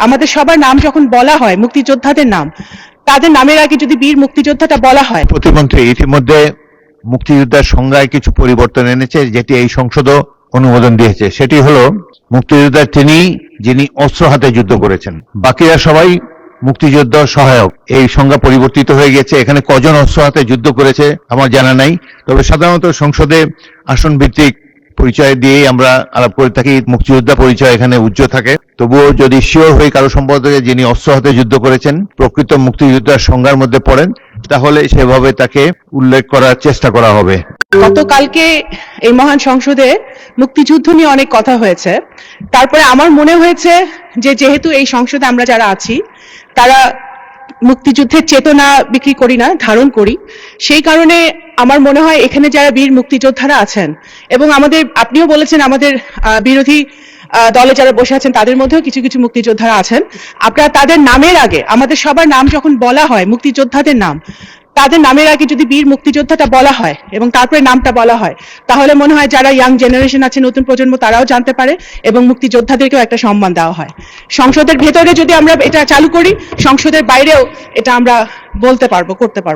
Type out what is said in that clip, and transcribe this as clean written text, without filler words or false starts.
আমাদের সবার নাম যখন বলা হয়, মুক্তিযোদ্ধাদের নাম, তাদের নামের আগে যদি বীর মুক্তিযোদ্ধাটা বলা হয়। প্রতিমন্ত্রী ইতিমধ্যে মুক্তিযোদ্ধার সংজ্ঞায় কিছু পরিবর্তন এনেছে, যেটি এই সংসদও অনুমোদন দিয়েছে। সেটি হলো মুক্তিযোদ্ধা তিনি যিনি অস্ত্র হাতে যুদ্ধ করেছেন, বাকিরা সবাই মুক্তিযোদ্ধা সহায়ক। এই সংজ্ঞা পরিবর্তিত হয়ে গেছে। এখানে কজন অস্ত্র হাতে যুদ্ধ করেছে আমার জানা নাই, তবে সাধারণত সংসদে আসন ভিত্তিক পরিচয় দিয়েই আমরা আলাপ করে থাকি। মুক্তিযোদ্ধা পরিচয় এখানে উজ্জ্বল থাকে। তবুও যদি শিওর হয়ে কারো সম্পর্কে যিনি অস্ত্র হাতে যুদ্ধ করেছেন প্রকৃত মুক্তিযোদ্ধার সংজ্ঞার মধ্যে পড়েন, তাহলে সেভাবে তাকে উল্লেখ করার চেষ্টা করা হবে। গতকালকে এই মহান সংসদে মুক্তিযুদ্ধ নিয়ে অনেক কথা হয়েছে। তারপরে আমার মনে হয়েছে যে যেহেতু এই সংসদে আমরা যারা আছি তারা মুক্তিযুদ্ধের চেতনা বিক্রি করি না, ধারণ করি, সেই কারণে আমার মনে হয় এখানে যারা বীর মুক্তিযোদ্ধারা আছেন এবং আমাদের, আপনিও বলেছেন আমাদের বিরোধী দলে যারা বসে আছেন তাদের মধ্যেও কিছু কিছু মুক্তিযোদ্ধারা আছেন, আপনারা তাদের নামের আগে, আমাদের সবার নাম যখন বলা হয়, মুক্তিযোদ্ধাদের নাম, তাদের নামের আগে যদি বীর মুক্তিযোদ্ধাটা বলা হয় এবং তারপরে নামটা বলা হয়, তাহলে মনে হয় যারা ইয়াং জেনারেশন আছে, নতুন প্রজন্ম, তারাও জানতে পারে এবং মুক্তিযোদ্ধাদেরকেও একটা সম্মান দেওয়া হয়। সংসদের ভেতরে যদি আমরা এটা চালু করি, সংসদের বাইরেও এটা আমরা বলতে পারবো, করতে পারবো।